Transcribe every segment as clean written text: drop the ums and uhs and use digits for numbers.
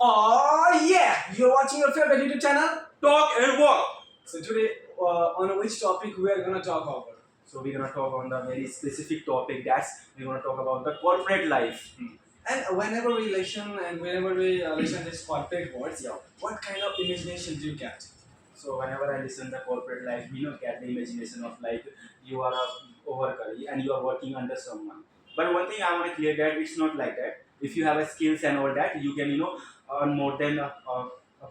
Oh yeah! You're watching your favorite YouTube channel. Talk and walk. So today, on which topic we are gonna talk about? So we're gonna talk on the very specific topic. That's we're gonna talk about the corporate life. And whenever we listen and whenever we listen this corporate words, yeah, what kind of imagination do you get? So whenever I listen the corporate life, we don't get the imagination of like you are a worker and you are working under someone. But one thing I want to clear that it's not like that. If you have a skills and all that, you can earn more than a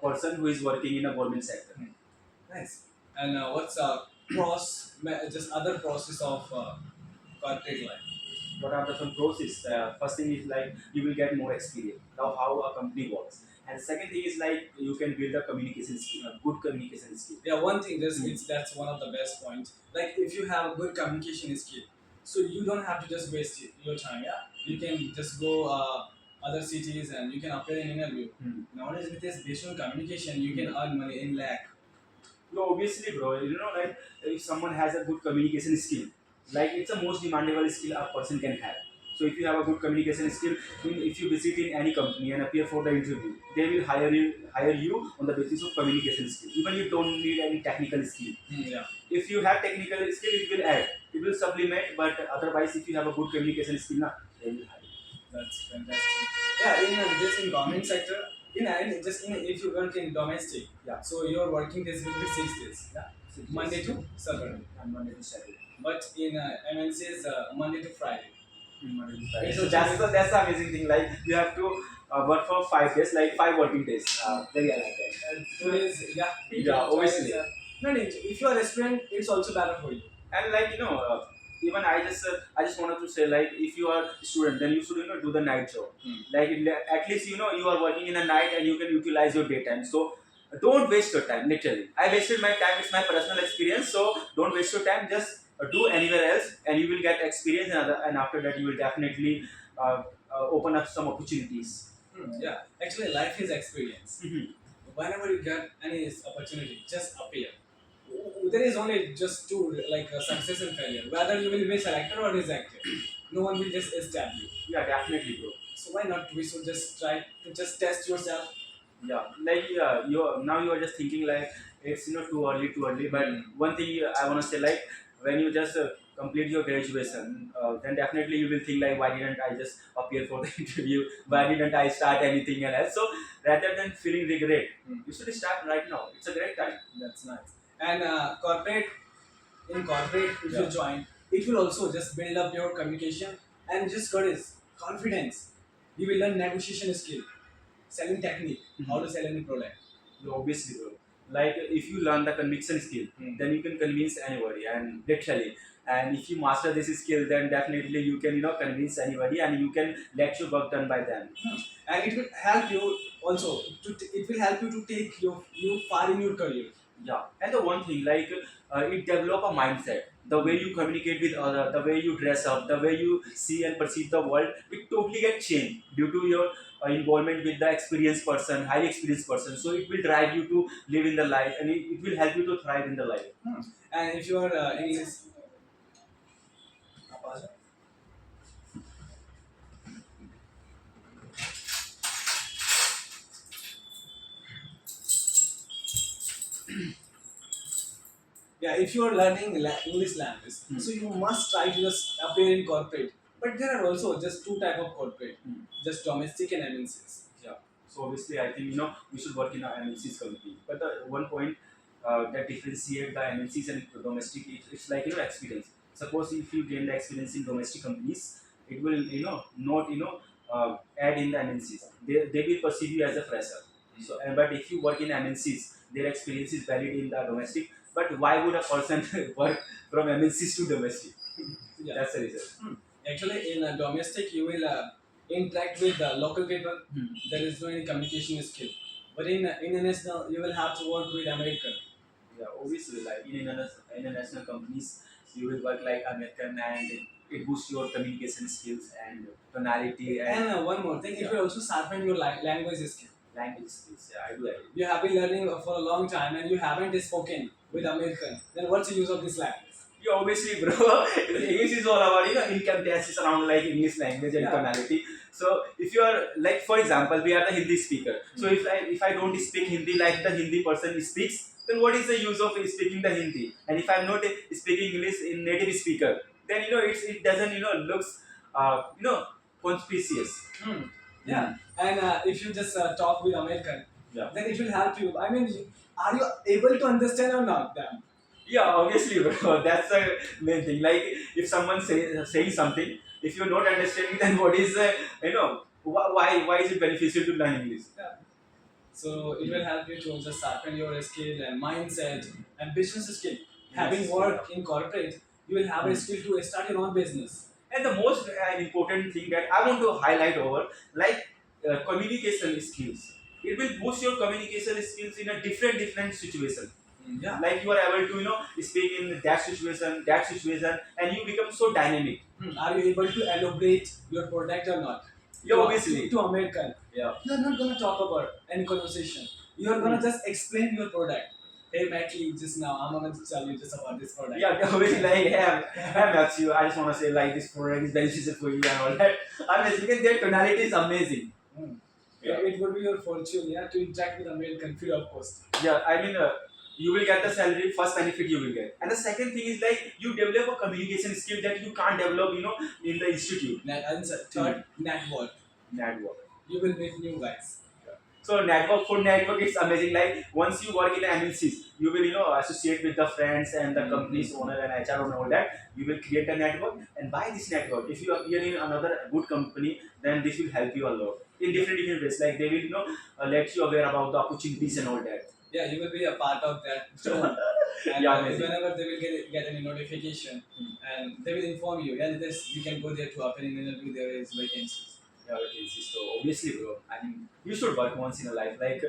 person who is working in a government sector. Nice. And what's just other process of corporate life? What are the some process? First thing is like you will get more experience now how a company works, and second thing is like you can build a communication skill, a good communication skill. Yeah, one thing just it's that's one of the best points. Like if you have a good communication skill, so you don't have to just waste your time. Yeah, you can just go other cities and you can appear in interview. Nowadays with this based on communication, you can earn money in lakh. No, obviously, bro. Like if someone has a good communication skill, like it's the most demandable skill a person can have. So if you have a good communication skill, if you visit in any company and appear for the interview, they will hire you on the basis of communication skill. Even you don't need any technical skill. Yeah, If you have technical skill, it will add, it will supplement. But otherwise, if you have a good communication skill, na, they will hire you. that's fantastic. Yeah, in this in government sector, in if you work in domestic, Yeah. so your working days will be 6 days. Yeah, Six Monday days. to Saturday. And Monday to Saturday. But in MNCs, Monday to Friday. Monday to Friday. It's So also that's the amazing thing. Like you have to work for 5 days, like 5 working days. Very I like that. Today's yeah. Yeah, obviously. No, no, if you are a restaurant, it's also better for you. And like even I just wanted to say like if you are a student, then you should do the night job. Like at least you are working in a night and you can utilize your daytime. So don't waste your time. Literally, I wasted my time. It's my personal experience. So don't waste your time. Just do anywhere else, and you will get experience. And after that, you will definitely open up some opportunities. Yeah, actually, life is experience. Whenever you get any opportunity, just appear. There is only just two like success and failure. Whether you will be selected or rejected, no one will just stab you. Yeah, definitely, bro. So why not? We should just try to just test yourself. Yeah, like you are just thinking like it's too early. But one thing I want to say, like when you just complete your graduation, then definitely you will think like why didn't I just appear for the interview? Why didn't I start anything else? So rather than feeling regret, you should start right now. It's a great time. That's nice. And in corporate, if Yeah. you join, it will also just build up your communication and just courage, confidence. You will learn negotiation skill, selling technique, how to sell any product. So obviously, bro. Like if you learn the conviction skill, then you can convince anybody, and literally. And if you master this skill, then definitely you can convince anybody, and you can let your work done by them. And it will help you also it will help you to take you far in your career. Yeah, and the one thing like it develop a mindset. The way you communicate with other, the way you dress up, the way you see and perceive the world, it totally get changed due to your involvement with the experienced person, highly experienced person. So it will drive you to live in the life, and it will help you to thrive in the life. And if you are English, yeah, if you are learning English language, so you must try to just appear in corporate. But there are also just two type of corporate, just domestic and MNCs. Yeah. So obviously, I think we should work in a MNC's company. But the one point that differentiate the MNCs and domestic, it's like experience. Suppose if you gain the experience in domestic companies, it will not add in the MNCs. They will perceive you as a fresher. So but if you work in MNCs, their experience is valid in the domestic. But why would a person work from MNCs to domestic? Yeah. That's the reason. Actually, in a domestic, you will interact with local people. Hmm. There is no any communication skill. But in international, you will have to work with American. Yeah, obviously, like in international companies, you will work like American, and it boosts your communication skills and tonality and And one more thing, it will also sharpen your language skill. language skills. Yeah, I do agree. You have been learning for a long time and you haven't spoken with American. Then what's the use of this language? Yeah, obviously, bro. English is all about income taxes around like English language and Yeah. tonality. So if you are like, for example, we are the Hindi speaker. So if I don't speak Hindi like the Hindi person speaks, then what is the use of speaking the Hindi? And if I'm not speaking English in native speaker, then it doesn't looks conspicuous. Hmm. Hmm. Yeah, and if you just talk with American, Yeah. then it will help you. I mean, are you able to understand or not? Them. Yeah, obviously, bro. That's the main thing. Like, if someone saying something, if you're not understanding, then what is why is it beneficial to learn English? Yeah. So it will help you to just sharpen your skill and mindset and business skill. Having Yes. worked in corporate, you will have a skill to start your own business. And the most important thing that I want to highlight over, like communication skills. It will boost your communication skills in a different situation. Yeah. Like you are able to speak in that situation, and you become so dynamic. Are you able to elaborate your product or not? Yeah, To, obviously. to American. Yeah. You are not gonna talk about any conversation. You are gonna just explain your product. Hey Mackie, just now I'm gonna tell you just about this product. Yeah, obviously, like, hey, Matthew, I just want to say, like, this product is beneficial for you and all that. I mean, because their tonality is amazing. Hmm. Yeah. It would be your fortune, yeah, to interact with American free of cost. Yeah, I mean, you will get the salary, first benefit you will get. And the second thing is, like, you develop a communication skill that you can't develop, in the institute. And third, network. Network. You will meet new guys. So for network, it's amazing. Like, once you work in the MNCs, you will, associate with the friends and the company's owner and HR and all that. You will create a network, and by this network, if you appear in another good company, then this will help you a lot in different ways. Like, they will, let you aware about the opportunities and all that. Yeah, you will be a part of that too. And Yeah, amazing. whenever they will get any notification, and they will inform you, yeah, this you can go there to apply an interview. There is vacancies. Yeah, vacancies. So obviously, bro, I mean, you should work once in a life. Like,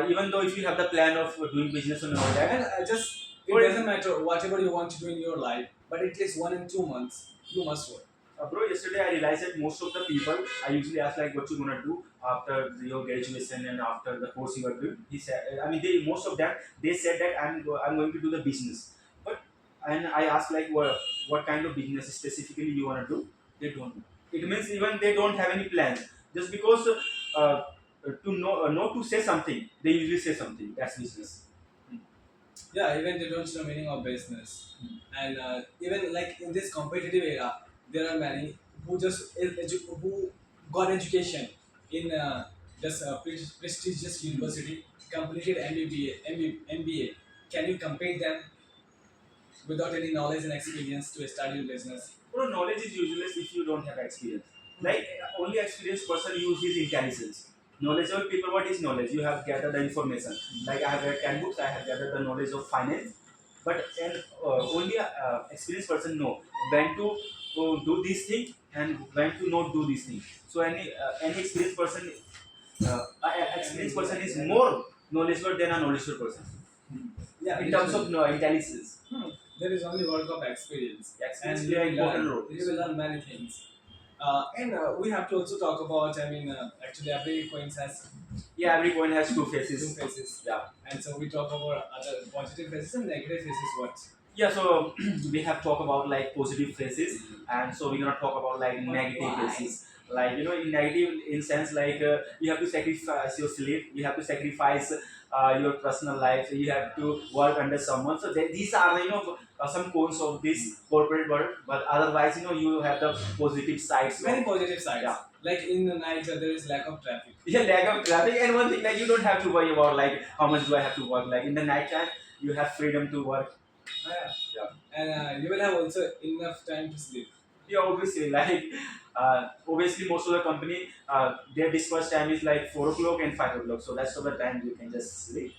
even though if you have the plan of doing business and all that, And just it Or- doesn't matter whatever you want to do in your life, but at least 1 and 2 months you must work. bro, yesterday I realized that most of the people, I usually ask like, what you gonna do after your graduation and after the course you are doing. He said, I mean, most of them, they said that I'm going to do the business. But and I asked like, what kind of business specifically you wanna do? They don't know. It means even they don't have any plans. Just because to know, not to say something, they usually say something. That's business. Yeah, even they don't know meaning of business, and even like in this competitive era, there are many who just who got education in just a prestigious university, completed MBA. Can you compare them without any knowledge and experience to start your business? Bro, knowledge is useless if you don't have experience. Like, only experienced person use his intelligence. Knowledgeable people, what is knowledge? You have gathered the information. Like, I have read 10 books, I have gathered the knowledge of finance. But only experienced person know when to do this thing and when to not do this thing. So any experienced person is more knowledgeable than a knowledgeable person Yeah, in terms of intelligence. there is only work of experience, Experience and play an will important learn, role. you will learn many things. And we have to also talk about. I mean, actually, every coin has Yeah, every coin has two two faces. faces, Yeah. and so we talk about other positive faces and negative faces. What? Yeah, so we have talked about like positive faces, and so we're gonna talk about like negative Why? faces. Like, in negative in sense, like, you have to sacrifice your sleep, you have to sacrifice your personal life, you have to work under someone. So these are some cons of this corporate world. But otherwise, you have the positive sides. Many positive sides. Yeah. Like in the night, there is lack of traffic. Yeah, lack of traffic, and one thing, like, you don't have to worry about like how much do I have to work. Like in the night time, you have freedom to work. Yeah. Yeah. And you will have also enough time to sleep. Yeah, obviously, like, obviously most of the company, their dispatch time is like 4 o'clock and 5 o'clock. So that's the time you can just sleep.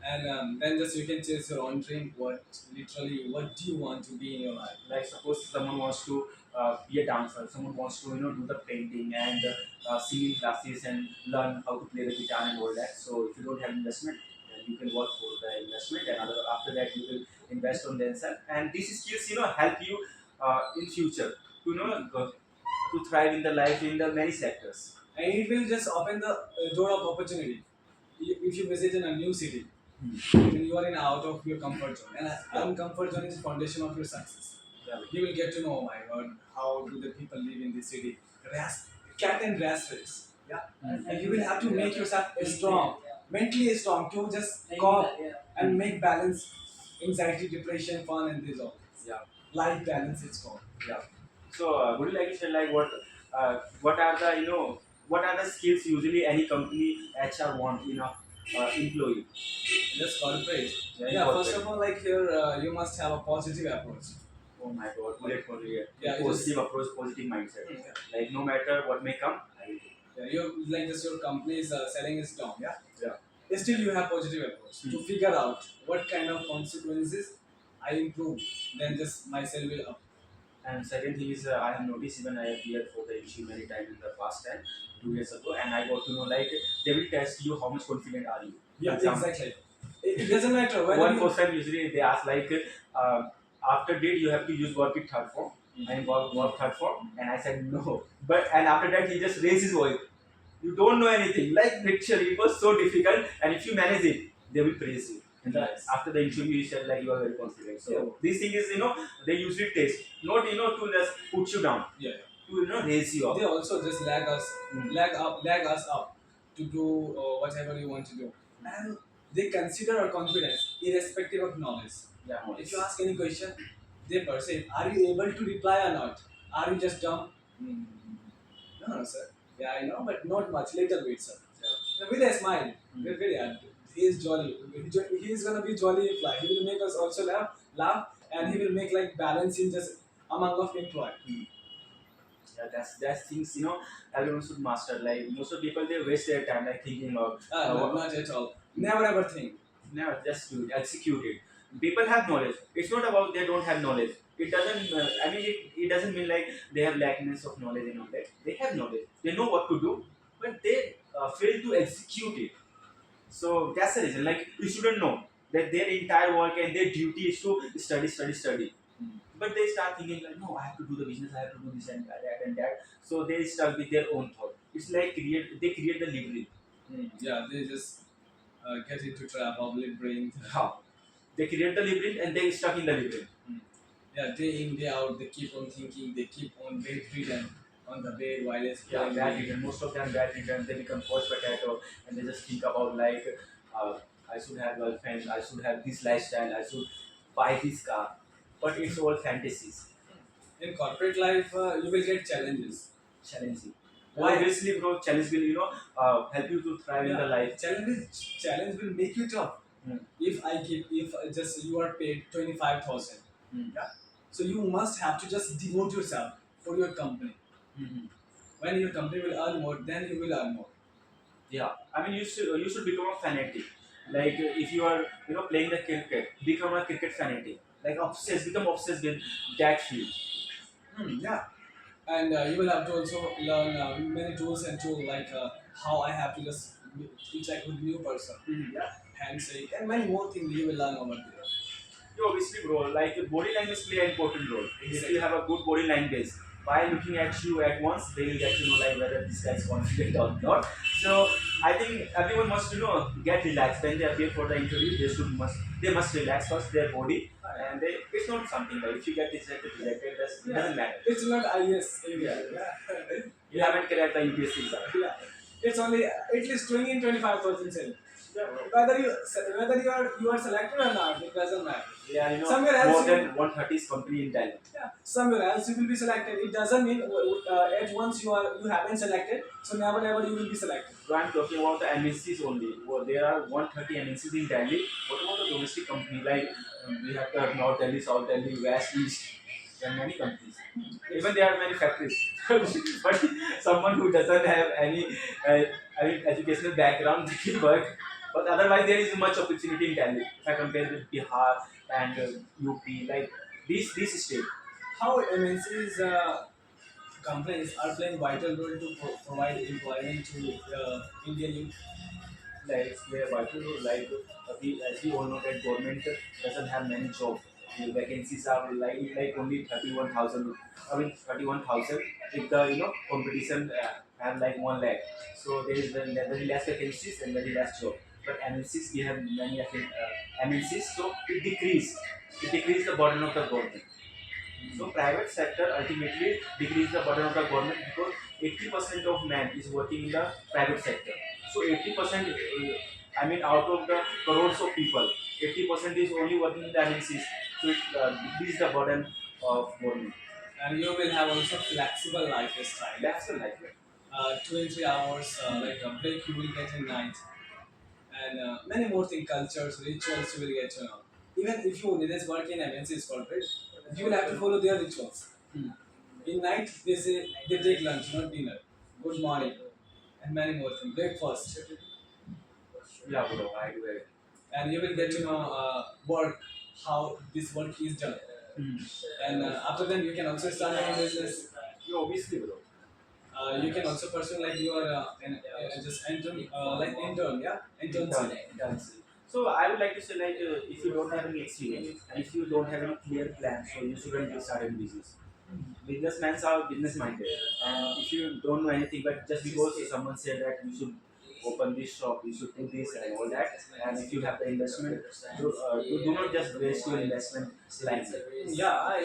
And then just you can chase your own dream. What do you want to be in your life? Like, suppose someone wants to be a dancer, someone wants to do the painting and singing classes and learn how to play the guitar and all that. So if you don't have investment, then you can work for the investment, and after that you will invest on themselves. And these skills help you in future to to thrive in the life in the many sectors. And it will just open the door of opportunity. If you visit in a new city, when you are in out of your comfort zone, and uncomfort zone is the foundation of your success. Yeah. You will get to know, oh my God, how do the people live in this city? cat and rat race. Yeah, Mm. and you will have to make yourself strong, mentally strong to just cope and make balance, anxiety, depression, fun, and this all. Yeah. Life balance it's called. Yeah. So, would you like to share like what are the what are the skills usually any company HR want in a employee? Just corporate. Yeah, in Yeah, first corporate. of all, like here, you must have a positive approach. Oh my God, bullet for you. Yeah, you Positive approach, positive mindset. Yeah. Like no matter what may come, I will do. Yeah, you like just your company's selling is down. Yeah. Yeah. Still, you have positive approach to Hmm. figure out what kind of consequences I improve. Then just myself will up. And second thing is, I have noticed even I appeared for the issue many times in the past time, 2 years ago, and I got to know like they will test you how much confident are you. Yeah, For example, exactly. It doesn't matter whether one you. person usually they ask like, after date you have to use work with third form and work third form, and I said no. But and after that he just raised his voice. You don't know anything. Like literally, it was so difficult, and if you manage it, they will praise you. And Yes. after the interview, you said like you are very confident. So Yeah. this thing is they usually test, not to just put you down, Yeah. to raise you They up. also just lag us up to do whatever you want to do, and they consider our confidence irrespective of knowledge. Yeah, If you ask any question, they perceive, are you able to reply or not? Are you just dumb? Mm. No, no, sir. Yeah, I know, but not much. Little bit, sir. Yeah. With a smile. Mm. We're very happy. He is jolly. He is gonna be jolly fly. He will make us also laugh, and he will make like balance in just among of employee. Yeah, that's things everyone should master. Like most of people they waste their time like thinking of No, not at all. Never ever think. never just do it, execute it. People have knowledge. It's not about they don't have knowledge. It doesn't. It doesn't mean like they have lackness of knowledge and all that. They have knowledge. They know what to do, but they fail to execute it. So that's the reason. Like you shouldn't know that their entire work and their duty is to study, study, study. But they start thinking like, no, I have to do the business, I have to do this and that and that. So they start with their own thought. It's like they create the library. Yeah, they just get into trap of lip brain. How? They create the labyrinth and they stuck in the labyrinth. Yeah, day in day out, they keep on thinking. They keep on bedridden on the bed while it's Yeah, playing bad game. return. Most of them bad return. They become coach potato and they just think about like, I should have girlfriend, I should have this lifestyle, I should buy this car. But it's all fantasies. In corporate life, you will get challenges. Challenging. Why? Obviously, bro, challenge will help you to thrive in the life. Challenge will make you tough. Hmm. If just you are paid 25,000, yeah, so you must have to just devote yourself for your company. Mhm. When your company will earn more, then you will earn more. Yeah, I mean you should become a fanatic. Like if you are playing the cricket, become a cricket fanatic. Like obsessed, become obsessed with that field. Yeah, and you will have to also learn many tools and tools like how I have to just interact with new person. Yeah, handshake and many more things you will learn over there. You obviously, bro, like body language play an important role. If Exactly. you have a good body language, by looking at you at once, they will get to know like whether this guy is confident or not. So I think everyone must get relaxed when they appear for the interview. They must relax first their body, and it's not something like if you get rejected, it doesn't matter. It's not IS area. Yeah. You haven't cracked the UPSC exam. Yeah. It's only at least 25,000 cell. Yeah. Whether you are selected or not, it doesn't matter. Yeah, Somewhere else more you- than 130 company in Delhi. Yeah, somewhere else you will be selected. It doesn't mean at once you haven't selected, so never you will be selected. So I'm talking about the MNCs only. Well, there are 130 MNCs in Delhi. What about the domestic company? Like we have the North Delhi, South Delhi, West, East. There are many companies. Even there are many factories. But someone who doesn't have any educational background they can work. But otherwise, there is much opportunity in Delhi. If I compare with Bihar and UP, like these states. How MNCs companies are playing vital role to provide employment to Indian youth. Like where vital role, like as we all know that government doesn't have many jobs. The vacancies are like only 31,000. I mean 31,000. If the competition have like 1 lakh, so there is very less vacancies and very less job. But MNCs we have many MNCs, so it decrease the burden of the government. So private sector ultimately decrease the burden of the government because 80% of man is working in the private sector. So 80%, I mean, out of the crores of people, 80% is only working in the MNCs. So it decrease the burden of government. And you will have also flexible lifestyle. That's the life. 2 and 3 hours like a break you will get in night, and many more things, cultures, rituals you will get to know. Even if you just work in MNC's corporate, you will have to follow their rituals. Hmm. In night, they say they take lunch, not dinner. Good morning, and many more things. Breakfast, Yeah, bro, I do agree. and you will get to know work, how this work is done. Hmm. And after then, you can also start your own business. Yeah, obviously, bro. You can also pursue like you are just intern, like intern, yeah, internship. Done. So I would like to say, like, if you don't have any experience and if you don't have any clear plan, so you shouldn't just start a business. Businessmen are business minded, and if you don't know anything, but just because someone said that you should open this shop, you should do this and all that, and if you have the investment, you do not just waste your investment blindly. Yeah,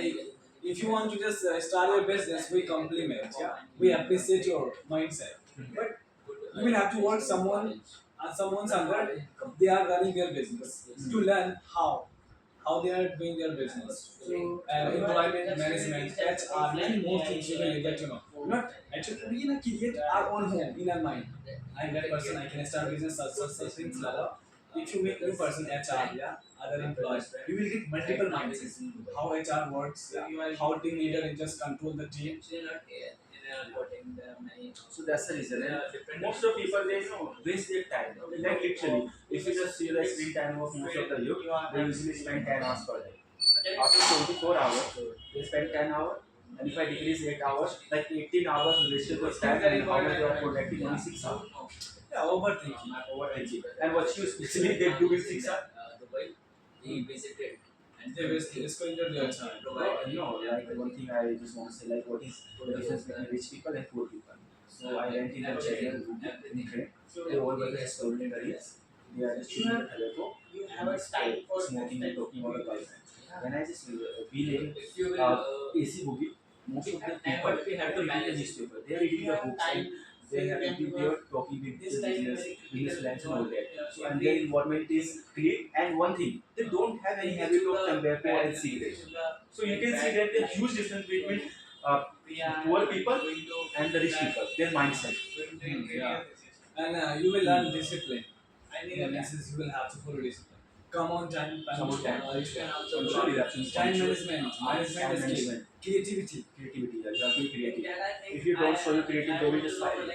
if you want to just start your business, we compliment, yeah, we appreciate your mindset, but you will have to work someone's under. They are running their business to learn how they are doing their business. So, employment management, HR, many more things you will get to know. Not actually, we can create our own home in our mind. I'm that person, I can start business, such things like that. If you make new person HR, yeah, other employees, you will get multiple mindsets. How HR works, yeah, how team leader is just control the team. So that's the reason. And most of people, they waste their time. Like literally, if you just see the screen time of most of the youth, they usually spend 10 hours per day. After 24 hours, they spend 10 hours. And if I decrease 8 hours, like 18 hours wasted was time, and how much they are protecting only 6 hours. Yeah, overthinking. Overthinking. And what you especially they do with 6 hours? And they waste it's going to their time. Like one thing I just want to say, like what is the difference between rich people and poor people? So I went in a channel in train. They all were just stolen careers. They are just choosing the tobacco and smoking and talking about the girlfriend. When I just be in AC movie, most of the people are reading the newspaper. They are reading the books and they are talking with the business plans and all that. So and their involvement is great. And one thing, they don't have any habit of tobacco and cigarettes. So you can see that the huge difference between uh, poor people and the rich people, their mindset. Yeah. And you will learn discipline. Yeah, means you will have to follow discipline. Come on time, Come on time. control time management, management skill, creativity. Creativity, yeah, you have to be creative. If you don't show your creativity, they will just fire you.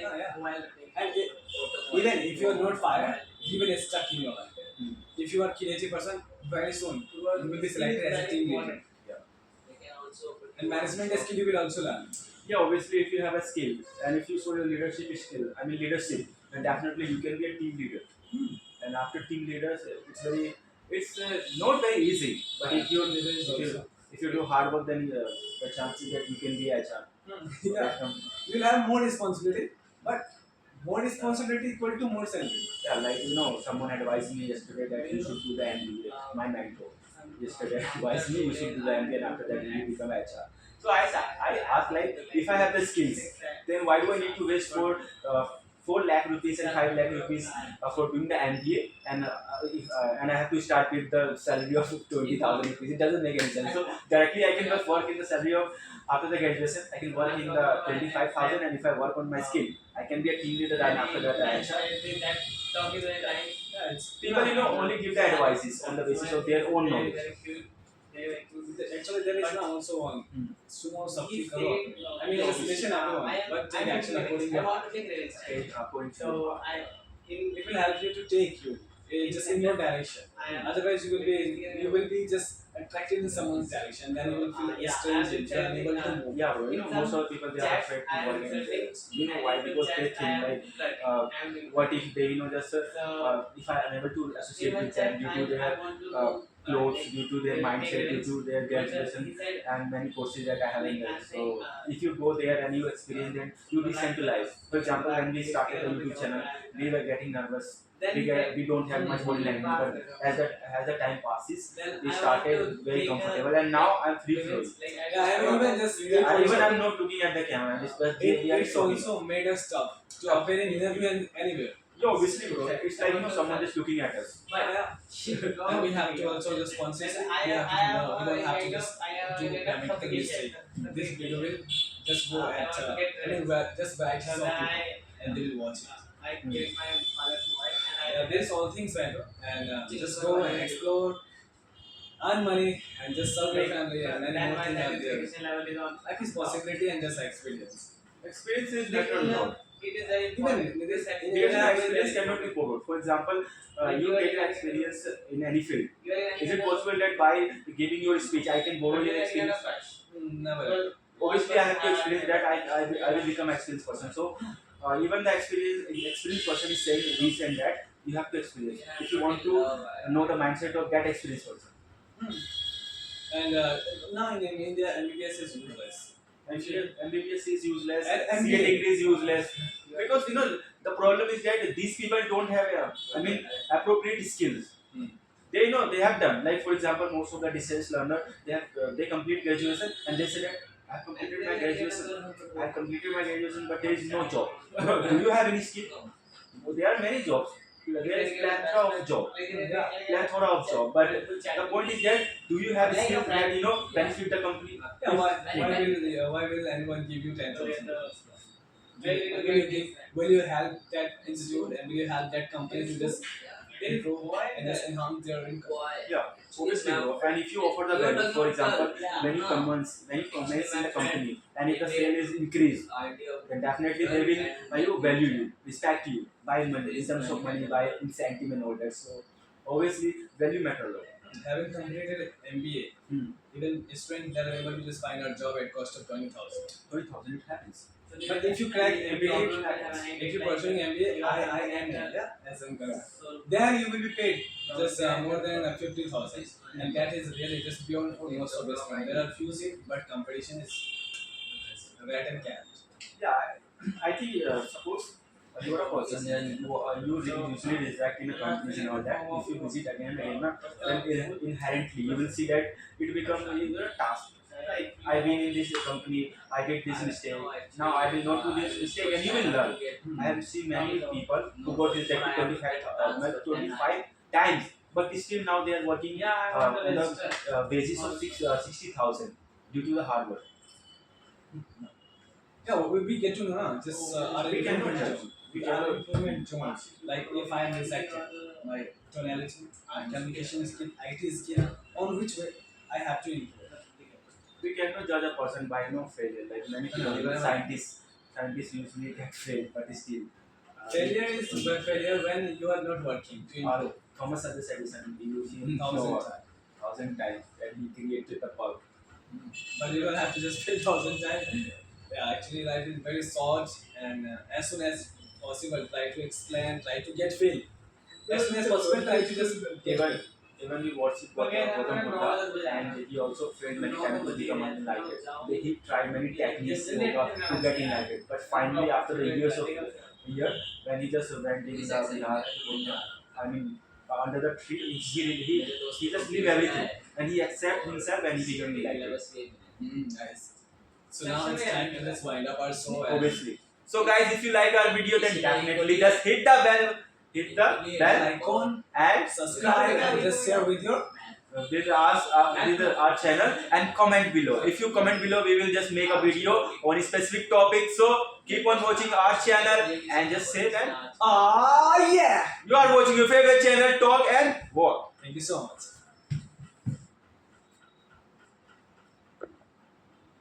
And even if you are not fired, you will stuck in your life. Hmm. If you are creative person, very soon you will be selected as a team leader. Yeah. And management skill you will also learn. Yeah, obviously, if you have a skill and if you show your leadership skill, I mean leadership, then definitely you can be a team leader. And after team leaders, it's not very easy. But if you do hard work, then the chances that you can be HR. Yeah. You will have more responsibility, but more responsibility equal to more salary. Yeah, like someone advised me yesterday that you should do the MBA. My mentor yesterday advised me you should do the MBA, and after that you become HR. So I asked, like, if I have the skills, then why do I need to waste for 4 lakh rupees and 5 lakh rupees for doing the MBA, and and I have to start with the salary of 20,000 rupees? It doesn't make any sense. So directly I can just work in the salary of, after the graduation I can work in the 25,000, and if I work on my skill, I can be a team leader, and after that I people only give the advices on the basis of their own knowledge. Actually, there is now also one. Sumo Sabti Karo. I mean, just listen everyone, but take action according to it will help you to take you just in your direction. Otherwise, you will be just attracted in someone's direction. Then you will feel strange. You are unable to move. Yeah, bro. Most of the people, they are afraid to work in sales. Why? Because they think like, what if they just if I am able to associate with them due to their clothes, due to their mindset, due to their graduation, and many courses that I haven't done. So if you go there and you experience it, you listen to life. For example, when we started the YouTube channel, we were getting nervous. We don't have much body language, but as the time passes, we started very comfortable, and now I'm free flowing. Yeah, I mean, even just Even I'm not looking at the camera. it's also made us tough to appear in interview and anywhere. Yeah, obviously, bro. It's like someone just looking at us. And we have to also just consciously, we have to know, we don't have to just do make the mistake. This video will just go at, just by access of people and they will watch it. There's all things better and just go and explore, earn money and just serve your family and many more things are there. Life is possibility and just experience. Experience is natural growth. Even this Experience cannot be borrowed. For example, you get an experience in any field. Is it possible that by giving your speech, I can borrow your experience? Never. Obviously, I have to experience that. I will become an experienced person. So, even the experienced person is saying this and that. You have to experience. If you want to know the mindset of that experienced person. And now in India, MBBS is useless. MBBS is useless. And CA degree is useless because the problem is that these people don't have appropriate skills. They have done, like for example, most of the distance learner, they complete graduation and they say that I have completed my graduation, but there is no job. Do you have any skill? There are many jobs. There is plethora of job, but the point is that do you have skills that benefit the company? Yeah, why will anyone give you 10,000? Will you help that institute and will you help that company to just improve and just enhance their income? Yeah, obviously, bro. And if you offer the value, for example, when you commence in the company, and if the sale is increased, then definitely they will value you, respect you, buy money in terms of money, buy incentive and all that. So obviously, value matter a lot. Having completed MBA, even students that are able to just find a job at cost of 20,000. 20,000 it happens. But if you crack MBA, if you're pursuing MBA, I am as in there you will be paid just more than 50,000, and that is really just beyond for most of the students. There are few seats, but competition is rat and cat. Yeah, I think suppose you are a person and you usually interact in a companies and all that. If you visit again and again, then inherently you will see that it becomes a task. Like I've been in this company, I did this mistake. Now I will not do this mistake, and you will learn. I have seen many people who got rejected 25 times, but still now they are working on the basis of 60,000 due to the hard work. Yeah, we get to know just our We cannot improvement judge. zone. Our improvement zone. Like if I am rejected, my tonality, my communication skill, IT skill, on which way I have to improve. We cannot judge a person by failure. Like many people, even scientists usually get failed, but still. Failure is failure when you are not working to improve. Thomas Edison, he used 1,000 times that he created the bulb. But you don't have to just fail 1,000 times. Yeah, actually life is very short and as soon as possible try to explain, try to get fail. As soon as possible try to just get fail. Even we watched Gautam Buddha, and he also failed many times to become enlightened. He tried many techniques to get enlightened, but finally after the years when he just went in the under the tree, he just leave everything and he accept himself and he became enlightened. Nice. So now it's time to just wind up our show. Obviously. So guys, if you like our video, then definitely just hit the bell icon and subscribe and just share with your with our channel and comment below. If you comment below, we will just make a video on a specific topic. So keep on watching our channel and just say that yeah, you are watching your favorite channel, Talk and Walk. Thank you so much.